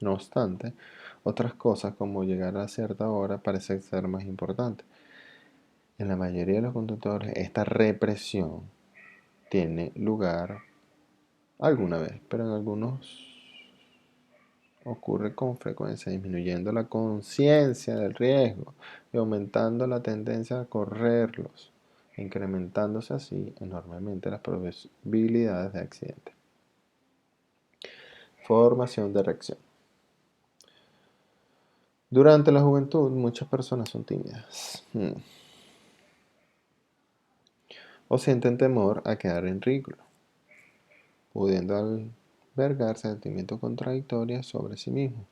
No obstante, otras cosas como llegar a cierta hora parecen ser más importantes. En la mayoría de los conductores, esta represión tiene lugar alguna vez, pero en algunos ocurre con frecuencia, disminuyendo la conciencia del riesgo y aumentando la tendencia a correrlos, incrementándose así enormemente las probabilidades de accidente. Formación de reacción. Durante la juventud, muchas personas son tímidas o sienten temor a quedar en ridículo, pudiendo albergar sentimientos contradictorios sobre sí mismos.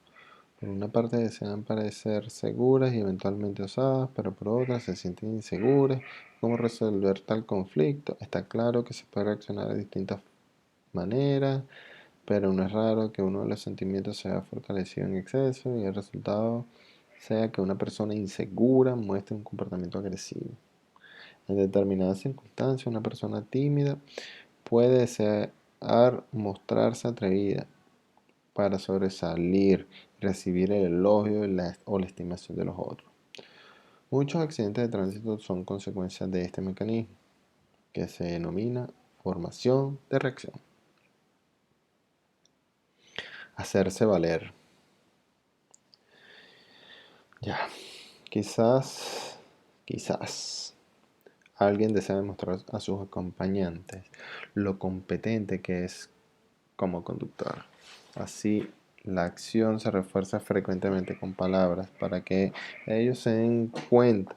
Por una parte desean parecer seguras y eventualmente osadas, pero por otra se sienten inseguras. ¿Cómo resolver tal conflicto? Está claro que se puede reaccionar de distintas maneras, pero no es raro que uno de los sentimientos sea fortalecido en exceso y el resultado sea que una persona insegura muestre un comportamiento agresivo. En determinadas circunstancias, una persona tímida puede desear mostrarse atrevida, para sobresalir y recibir el elogio o la estimación de los otros. Muchos accidentes de tránsito son consecuencias de este mecanismo, que se denomina formación de reacción. Hacerse valer. Ya, quizás alguien desea demostrar a sus acompañantes lo competente que es como conductor. Así, la acción se refuerza frecuentemente con palabras para que ellos se den cuenta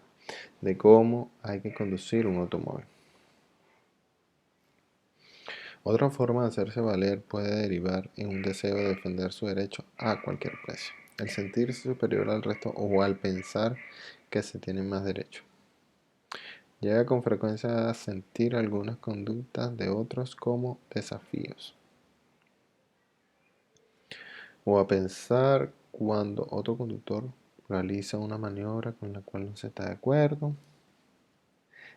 de cómo hay que conducir un automóvil. Otra forma de hacerse valer puede derivar en un deseo de defender su derecho a cualquier precio, el sentirse superior al resto o al pensar que se tiene más derecho. Llega con frecuencia a sentir algunas conductas de otros como desafíos, o a pensar cuando otro conductor realiza una maniobra con la cual no se está de acuerdo,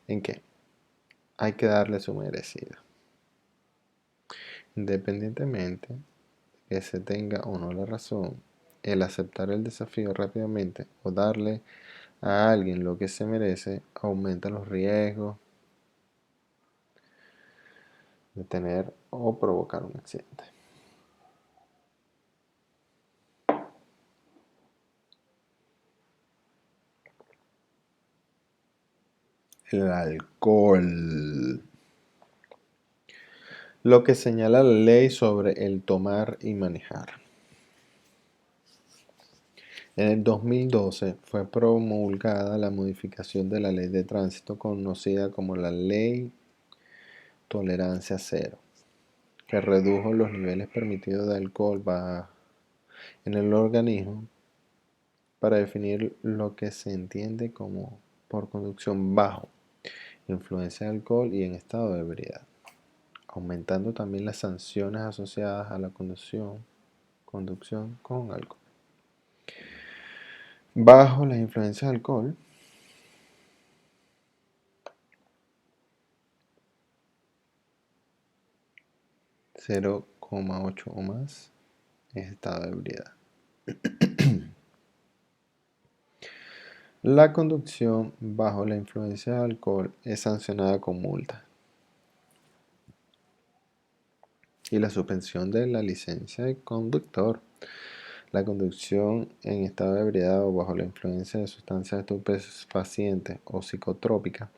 en que hay que darle su merecida. Independientemente de que se tenga o no la razón, el aceptar el desafío rápidamente o darle a alguien lo que se merece aumenta los riesgos de tener o provocar un accidente. El alcohol. Lo que señala la ley sobre el tomar y manejar. En el 2012 fue promulgada la modificación de la ley de tránsito conocida como la Ley Tolerancia Cero, que redujo los niveles permitidos de alcohol en el organismo para definir lo que se entiende como por conducción bajo influencia de alcohol y en estado de ebriedad, aumentando también las sanciones asociadas a la conducción con alcohol. Bajo la influencia de alcohol, 0,8 o más es estado de ebriedad. La conducción bajo la influencia de alcohol es sancionada con multa y la suspensión de la licencia de conductor. La conducción en estado de ebriedad o bajo la influencia de sustancias estupefacientes o psicotrópicas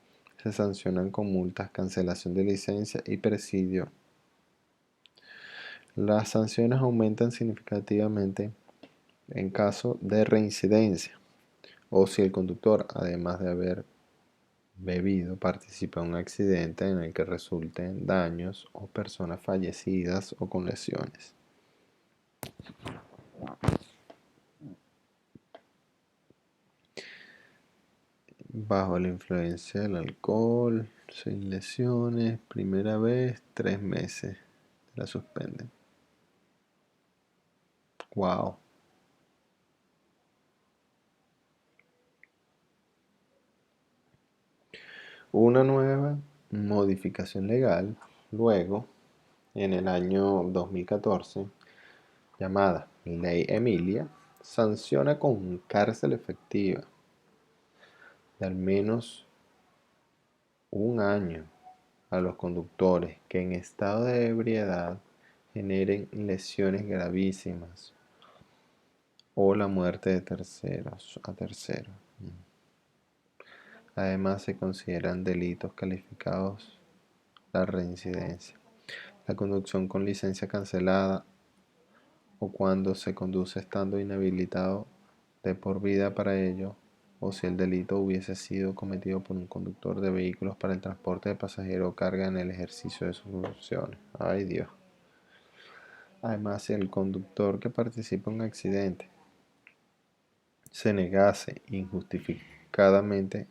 se sancionan con multas, cancelación de licencia y presidio. Las sanciones aumentan significativamente en caso de reincidencia o si el conductor, además de haber bebido, participa en un accidente en el que resulten daños o personas fallecidas o con lesiones. Bajo la influencia del alcohol, sin lesiones, primera vez, 3 meses, la suspenden. Wow. Una nueva modificación legal, luego, en el año 2014, llamada Ley Emilia, sanciona con cárcel efectiva de al menos un año a los conductores que en estado de ebriedad generen lesiones gravísimas o la muerte de terceros. Además, se consideran delitos calificados la reincidencia, la conducción con licencia cancelada o cuando se conduce estando inhabilitado de por vida para ello, o si el delito hubiese sido cometido por un conductor de vehículos para el transporte de pasajeros o carga en el ejercicio de sus funciones. Ay Dios. Además, si el conductor que participa en un accidente se negase injustificadamente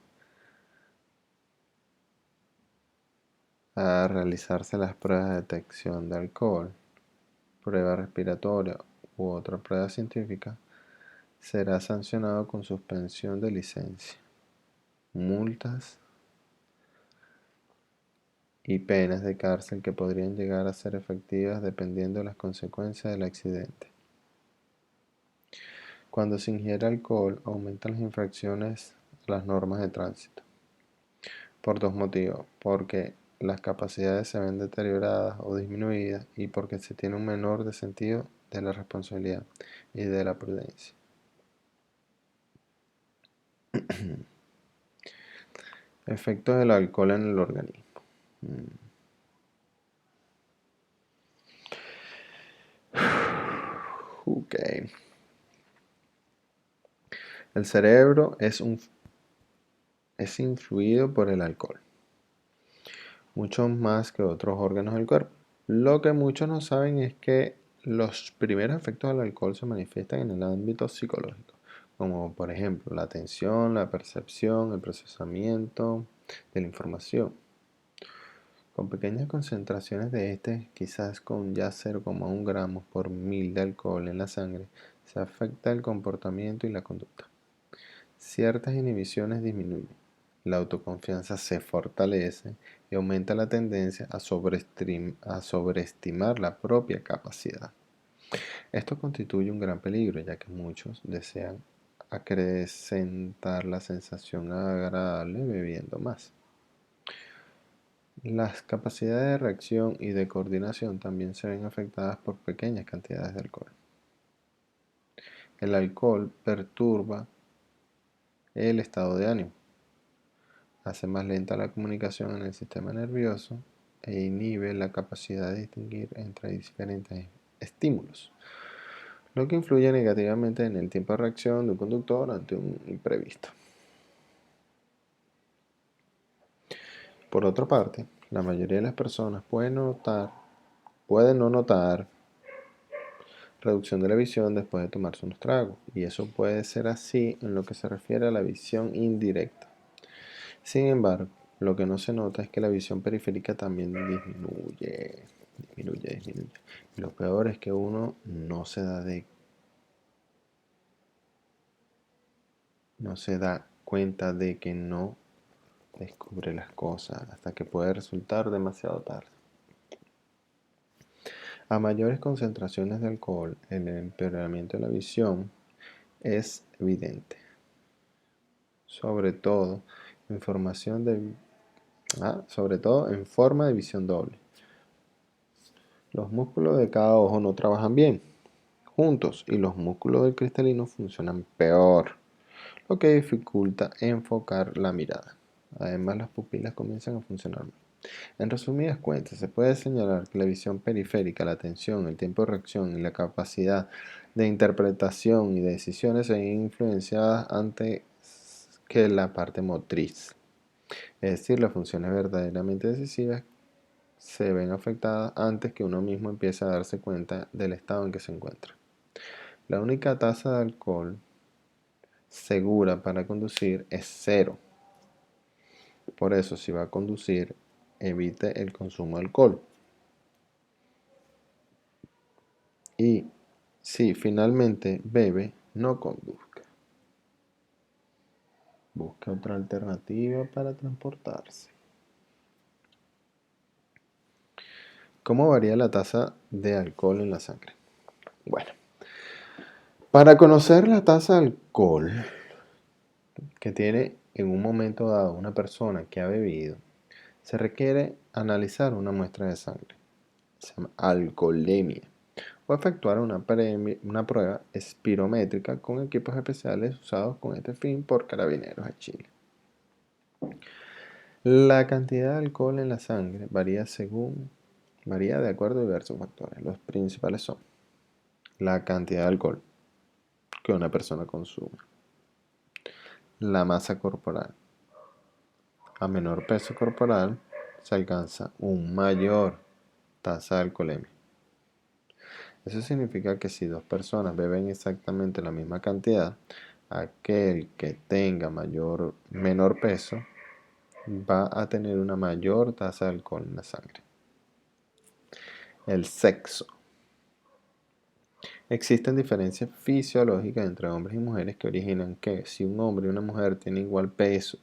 a realizarse las pruebas de detección de alcohol, prueba respiratoria u otra prueba científica, será sancionado con suspensión de licencia, multas y penas de cárcel que podrían llegar a ser efectivas dependiendo de las consecuencias del accidente. Cuando se ingiere alcohol, aumentan las infracciones a las normas de tránsito. Por dos motivos: porque las capacidades se ven deterioradas o disminuidas y porque se tiene un menor de sentido de la responsabilidad y de la prudencia. Efectos del alcohol en el organismo. Ok. El cerebro es influido por el alcohol, mucho más que otros órganos del cuerpo. Lo que muchos no saben es que los primeros efectos del alcohol se manifiestan en el ámbito psicológico, como por ejemplo la atención, la percepción, el procesamiento de la información. Con pequeñas concentraciones de este, quizás con ya 0,1 gramos por mil de alcohol en la sangre, se afecta el comportamiento y la conducta. Ciertas inhibiciones disminuyen, la autoconfianza se fortalece y aumenta la tendencia a sobreestimar la propia capacidad. Esto constituye un gran peligro, ya que muchos desean acrecentar la sensación agradable bebiendo más. Las capacidades de reacción y de coordinación también se ven afectadas por pequeñas cantidades de alcohol. El alcohol perturba el estado de ánimo, hace más lenta la comunicación en el sistema nervioso e inhibe la capacidad de distinguir entre diferentes estímulos, lo que influye negativamente en el tiempo de reacción de un conductor ante un imprevisto. Por otra parte, la mayoría de las personas pueden no notar reducción de la visión después de tomarse unos tragos, y eso puede ser así en lo que se refiere a la visión indirecta. Sin embargo, lo que no se nota es que la visión periférica también disminuye. Y lo peor es que uno no se da cuenta de que no descubre las cosas hasta que puede resultar demasiado tarde. A mayores concentraciones de alcohol, el empeoramiento de la visión es evidente, sobre todo en forma de visión doble. Los músculos de cada ojo no trabajan bien juntos y los músculos del cristalino funcionan peor, lo que dificulta enfocar la mirada. Además, las pupilas comienzan a funcionar mal. En resumidas cuentas, se puede señalar que la visión periférica, la atención, el tiempo de reacción y la capacidad de interpretación y de decisiones se ven influenciadas antes que la parte motriz. Es decir, las funciones verdaderamente decisivas se ven afectadas antes que uno mismo empiece a darse cuenta del estado en que se encuentra. La única tasa de alcohol segura para conducir es 0. Por eso, si va a conducir, evite el consumo de alcohol. Y si finalmente bebe, no conduzca. Busque otra alternativa para transportarse. ¿Cómo varía la tasa de alcohol en la sangre? Bueno, para conocer la tasa de alcohol que tiene en un momento dado una persona que ha bebido, se requiere analizar una muestra de sangre, se llama alcoholemia, o efectuar una prueba espirométrica con equipos especiales usados con este fin por carabineros de Chile. La cantidad de alcohol en la sangre varía de acuerdo a diversos factores. Los principales son la cantidad de alcohol que una persona consume, la masa corporal. A menor peso corporal se alcanza un mayor tasa de alcoholemia. Eso significa que si dos personas beben exactamente la misma cantidad, aquel que tenga menor peso va a tener una mayor tasa de alcohol en la sangre. El sexo. Existen diferencias fisiológicas entre hombres y mujeres que originan que si un hombre y una mujer tienen igual peso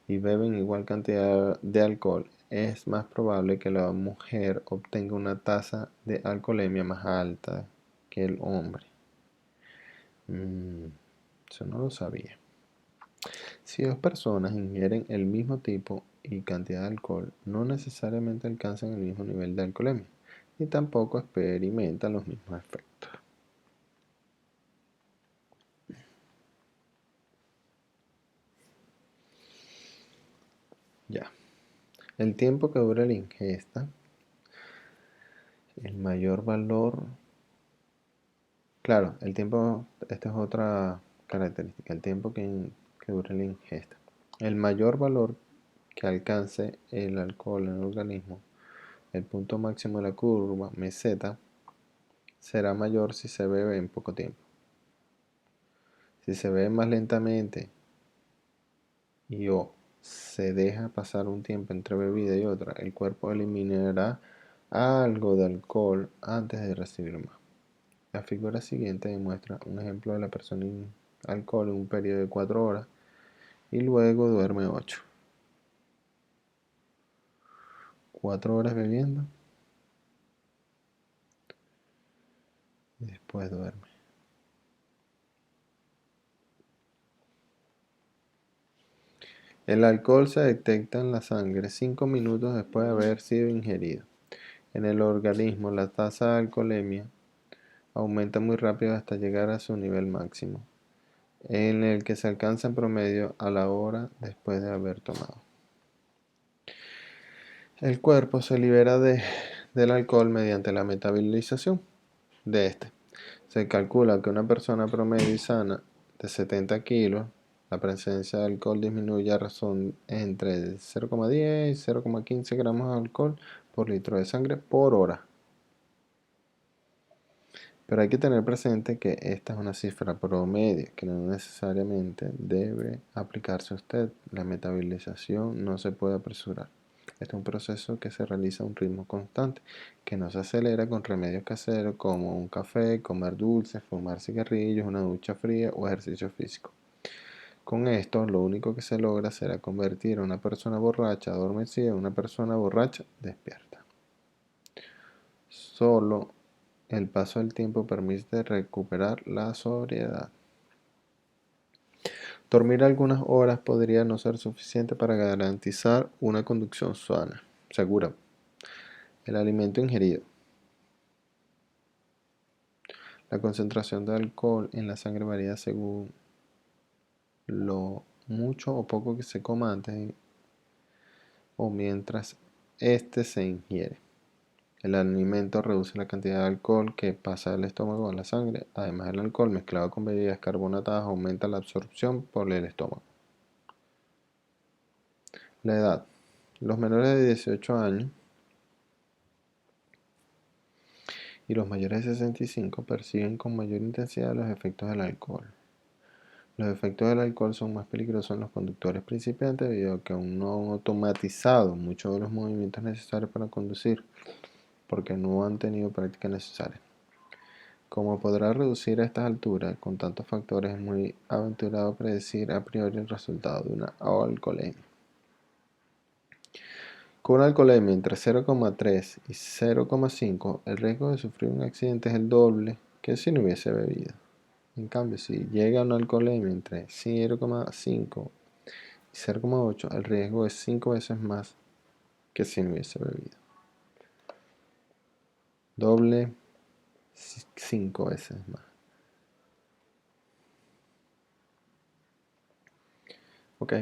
y beben igual cantidad de alcohol, es más probable que la mujer obtenga una tasa de alcoholemia más alta que el hombre. Mm, Eso no lo sabía. Si dos personas ingieren el mismo tipo y cantidad de alcohol, no necesariamente alcanzan el mismo nivel de alcoholemia, ni tampoco experimentan los mismos efectos. Ya. El tiempo que dura la ingesta, el mayor valor. Claro, el tiempo, esta es otra característica, el tiempo que dura la ingesta. El mayor valor que alcance el alcohol en el organismo, el punto máximo de la curva, meseta, será mayor si se bebe en poco tiempo. Si se bebe más lentamente y o se deja pasar un tiempo entre bebida y otra, el cuerpo eliminará algo de alcohol antes de recibir más. La figura siguiente demuestra un ejemplo de la persona en alcohol en un periodo de 4 horas y luego duerme 8. 4 horas bebiendo y después duerme. El alcohol se detecta en la sangre 5 minutos después de haber sido ingerido. En el organismo, la tasa de alcoholemia aumenta muy rápido hasta llegar a su nivel máximo, en el que se alcanza en promedio a la hora después de haber tomado. El cuerpo se libera del alcohol mediante la metabolización de este. Se calcula que una persona promedio y sana de 70 kilos, la presencia de alcohol disminuye a razón entre 0,10 y 0,15 gramos de alcohol por litro de sangre por hora. Pero hay que tener presente que esta es una cifra promedio, que no necesariamente debe aplicarse a usted. La metabolización no se puede apresurar. Este es un proceso que se realiza a un ritmo constante, que no se acelera con remedios caseros como un café, comer dulces, fumar cigarrillos, una ducha fría o ejercicio físico. Con esto, lo único que se logra será convertir a una persona borracha adormecida en una persona borracha despierta. Solo el paso del tiempo permite recuperar la sobriedad. Dormir algunas horas podría no ser suficiente para garantizar una conducción sana, segura. El alimento ingerido. La concentración de alcohol en la sangre varía según lo mucho o poco que se coma antes o mientras éste se ingiere. El alimento reduce la cantidad de alcohol que pasa del estómago a la sangre. Además, el alcohol mezclado con bebidas carbonatadas aumenta la absorción por el estómago. La edad. Los menores de 18 años y los mayores de 65 perciben con mayor intensidad los efectos del alcohol. Los efectos del alcohol son más peligrosos en los conductores principiantes debido a que aún no han automatizado muchos de los movimientos necesarios para conducir, porque no han tenido práctica necesaria. Como podrá reducir a estas alturas, con tantos factores es muy aventurado predecir a priori el resultado de una alcoholemia. Con una alcoholemia entre 0,3 y 0,5, el riesgo de sufrir un accidente es el doble que si no hubiese bebido. En cambio, si llega a una alcoholemia entre 0,5 y 0,8, el riesgo es 5 veces más que si no hubiese bebido. Doble, 5 veces más. Ok,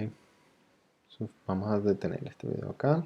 vamos a detener este video acá.